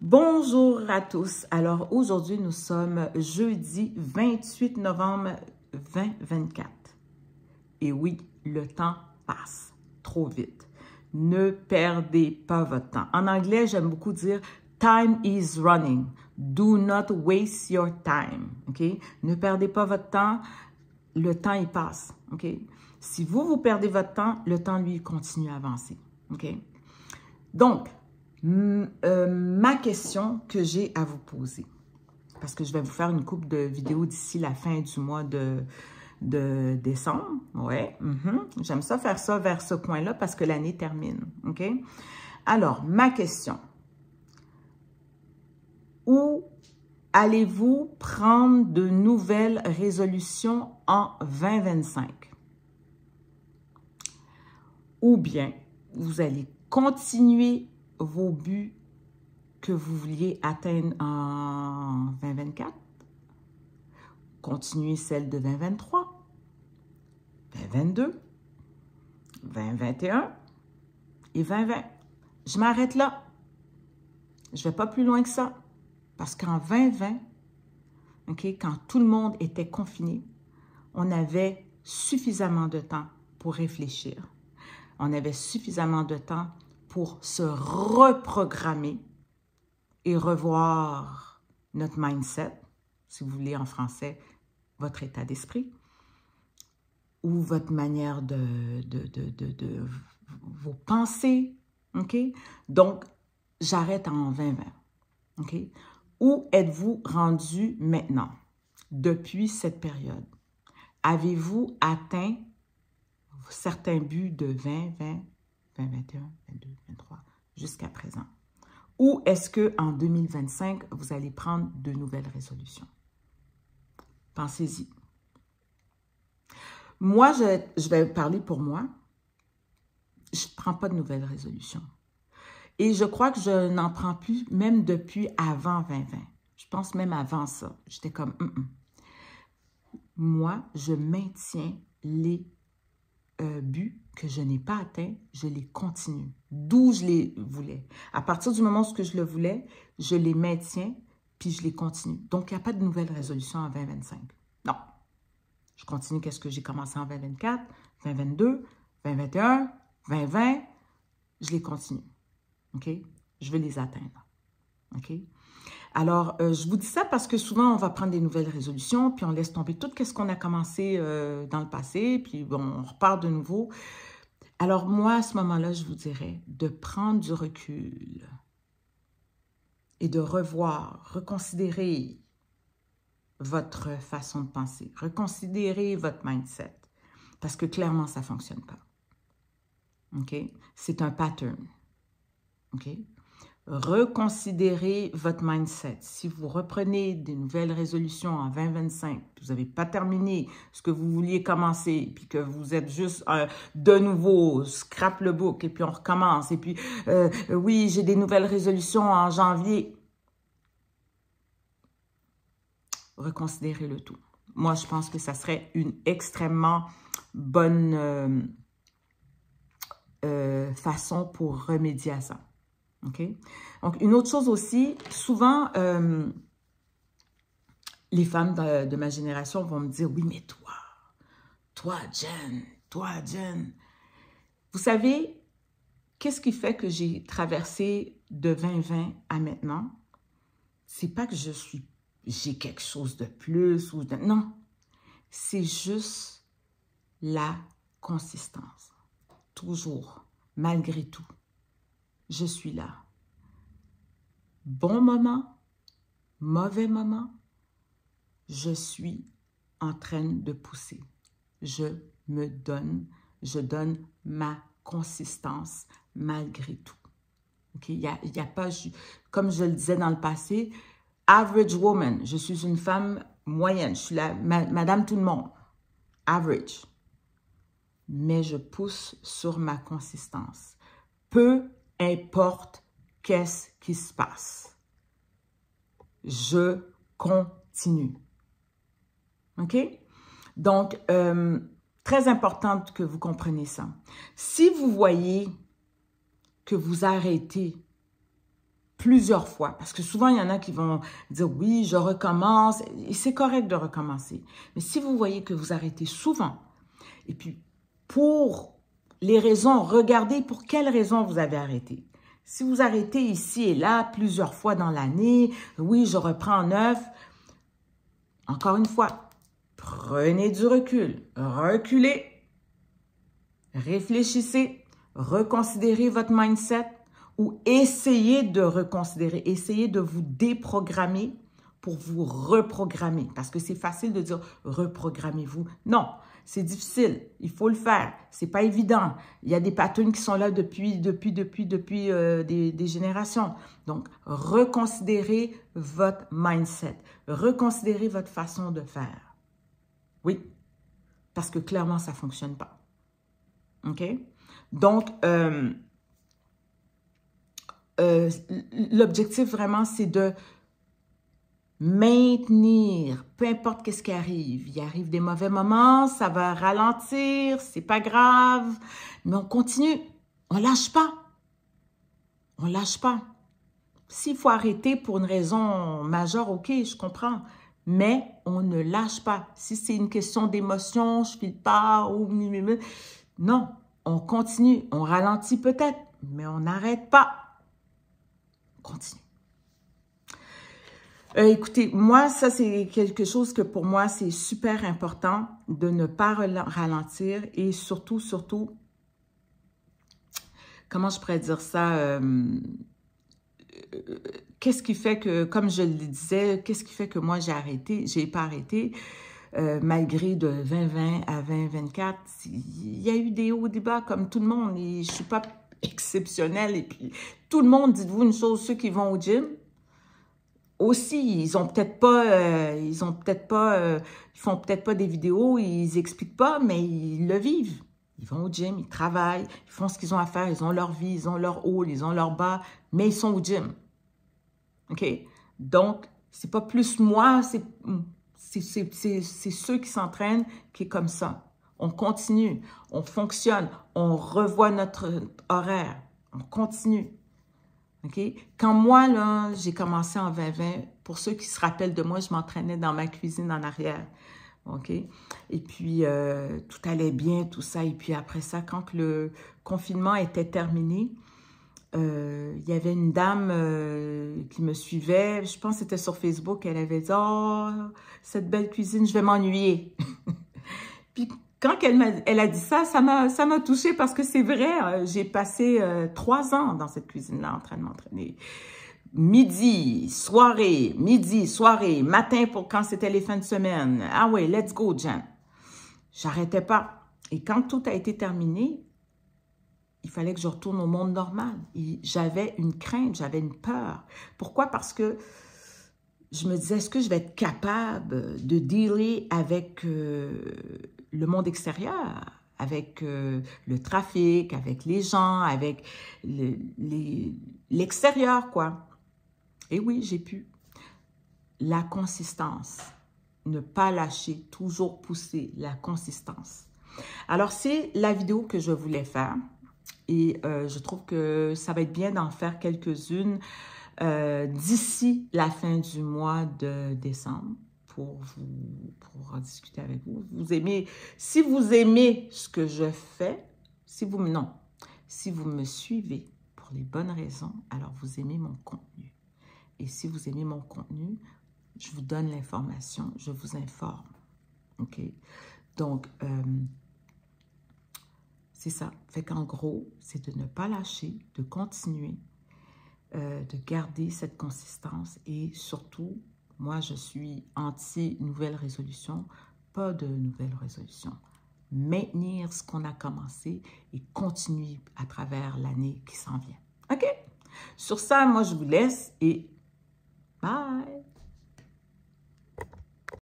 Bonjour à tous. Alors aujourd'hui, nous sommes jeudi 28 novembre 2024. Et oui, le temps passe trop vite. Ne perdez pas votre temps. En anglais, j'aime beaucoup dire time is running. Do not waste your time. OK? Ne perdez pas votre temps. Le temps, il passe. OK? Si vous perdez votre temps, le temps, lui, continue à avancer. OK? Donc, ma question que j'ai à vous poser, parce que je vais vous faire une couple de vidéos d'ici la fin du mois de décembre. Ouais, j'aime ça faire ça vers ce coin-là parce que l'année termine. OK? Alors, ma question. Où allez-vous prendre de nouvelles résolutions en 2025? Ou bien, vous allez continuer vos buts que vous vouliez atteindre en 2024, continuez celle de 2023, 2022, 2021 et 2020. Je m'arrête là. Je ne vais pas plus loin que ça. Parce qu'en 2020, OK, quand tout le monde était confiné, on avait suffisamment de temps pour réfléchir. On avait suffisamment de temps pour se reprogrammer et revoir notre mindset, si vous voulez en français, votre état d'esprit, ou votre manière de vos pensées, OK? Donc, j'arrête en 2020, OK? Où êtes-vous rendu maintenant, depuis cette période? Avez-vous atteint certains buts de 2020, 2021, 22, 23, jusqu'à présent? Ou est-ce qu'en 2025, vous allez prendre de nouvelles résolutions? Pensez-y. Moi, je vais parler pour moi. Je ne prends pas de nouvelles résolutions. Et je crois que je n'en prends plus même depuis avant 2020. Je pense même avant ça. J'étais comme, Moi, je maintiens les buts que je n'ai pas atteints, je les continue. D'où je les voulais. À partir du moment où je le voulais, je les maintiens, puis je les continue. Donc, il n'y a pas de nouvelle résolution en 2025. Non. Je continue qu'est-ce que j'ai commencé en 2024, 2022, 2021, 2020. Je les continue. OK? Je vais les atteindre. OK? Alors, je vous dis ça parce que souvent, on va prendre des nouvelles résolutions, puis on laisse tomber tout ce qu'on a commencé dans le passé, puis bon, on repart de nouveau. Alors, moi, à ce moment-là, je vous dirais de prendre du recul et de revoir, reconsidérer votre façon de penser, reconsidérer votre mindset, parce que clairement, ça ne fonctionne pas. OK? C'est un pattern. OK? Reconsidérez votre mindset. Si vous reprenez des nouvelles résolutions en 2025, vous n'avez pas terminé ce que vous vouliez commencer, puis que vous êtes juste de nouveau, scrap le book, et puis on recommence, et puis oui, j'ai des nouvelles résolutions en janvier. Reconsidérez le tout. Moi, je pense que ça serait une extrêmement bonne façon pour remédier à ça. OK? Donc, une autre chose aussi, souvent, les femmes de ma génération vont me dire, oui, mais toi, Jen, vous savez, qu'est-ce qui fait que j'ai traversé de 2020 à maintenant? C'est pas que j'ai quelque chose de plus ou non, c'est juste la consistance. Toujours, malgré tout. Je suis là. Bon moment, mauvais moment, je suis en train de pousser. Je donne ma consistance malgré tout. Okay? Il y a pas, comme je le disais dans le passé, average woman, je suis une femme moyenne, je suis madame tout le monde, average. Mais je pousse sur ma consistance. Peu importe qu'est-ce qui se passe. Je continue. OK? Donc, très important que vous compreniez ça. Si vous voyez que vous arrêtez plusieurs fois. Parce que souvent, il y en a qui vont dire, oui, je recommence. Et c'est correct de recommencer. Mais si vous voyez que vous arrêtez souvent, et puis pour les raisons, regardez pour quelles raisons vous avez arrêté. Si vous arrêtez ici et là plusieurs fois dans l'année, oui, je reprends en neuf. Encore une fois, prenez du recul, reculez, réfléchissez, reconsidérez votre mindset ou essayez de reconsidérer, essayez de vous déprogrammer pour vous reprogrammer. Parce que c'est facile de dire « reprogrammez-vous ». Non, c'est difficile. Il faut le faire. C'est pas évident. Il y a des patterns qui sont là depuis des générations. Donc, reconsidérez votre mindset. Reconsidérez votre façon de faire. Oui, parce que clairement, ça fonctionne pas. OK? Donc, l'objectif vraiment, c'est de maintenir, peu importe qu'est-ce qui arrive. Il arrive des mauvais moments, ça va ralentir, c'est pas grave, mais on continue. On lâche pas. On lâche pas. S'il faut arrêter pour une raison majeure, OK, je comprends. Mais on ne lâche pas. Si c'est une question d'émotion, je file pas, ou non, on continue. On ralentit peut-être, mais on n'arrête pas. On continue. Écoutez, moi, ça, c'est quelque chose que pour moi, c'est super important de ne pas ralentir et surtout, comment je pourrais dire ça? Qu'est-ce qui fait que, comme je le disais, qu'est-ce qui fait que moi, j'ai pas arrêté, malgré de 2020 à 2024. Il y a eu des hauts, des bas comme tout le monde et je suis pas exceptionnelle. Et puis, tout le monde, dites-vous une chose, ceux qui vont au gym, aussi, ils font peut-être pas des vidéos, ils expliquent pas, mais ils le vivent. Ils vont au gym, ils travaillent, ils font ce qu'ils ont à faire, ils ont leur vie, ils ont leur haut, ils ont leur bas, mais ils sont au gym. OK? Donc, c'est pas plus moi, c'est ceux qui s'entraînent qui est comme ça. On continue, on fonctionne, on revoit notre horaire, on continue. OK? Quand moi, là, j'ai commencé en 2020, pour ceux qui se rappellent de moi, je m'entraînais dans ma cuisine en arrière. OK? Et puis, tout allait bien, tout ça. Et puis après ça, quand le confinement était terminé, il y avait une dame qui me suivait. Je pense que c'était sur Facebook. Elle avait dit « Oh, cette belle cuisine, je vais m'ennuyer. » Puis, quand elle a dit ça, ça m'a touchée parce que c'est vrai, j'ai passé 3 ans dans cette cuisine-là en train de m'entraîner. Midi, soirée, matin pour quand c'était les fins de semaine. Ah ouais, let's go, Jen. J'arrêtais pas. Et quand tout a été terminé, il fallait que je retourne au monde normal. J'avais une crainte, j'avais une peur. Pourquoi? Parce que je me disais, est-ce que je vais être capable de dealer avec le monde extérieur, avec le trafic, avec les gens, avec l'extérieur, quoi. Et oui, j'ai pu. La consistance. Ne pas lâcher, toujours pousser la consistance. Alors, c'est la vidéo que je voulais faire. Et je trouve que ça va être bien d'en faire quelques-unes d'ici la fin du mois de décembre pour en discuter avec vous. Si vous aimez ce que je fais, si vous me suivez pour les bonnes raisons, alors vous aimez mon contenu. Et si vous aimez mon contenu, je vous donne l'information, je vous informe. OK? Donc, c'est ça. Fait qu'en gros, c'est de ne pas lâcher, de continuer, de garder cette consistance et surtout, moi, je suis anti-nouvelle résolution, pas de nouvelle résolution. Maintenir ce qu'on a commencé et continuer à travers l'année qui s'en vient. OK? Sur ça, moi, je vous laisse et bye!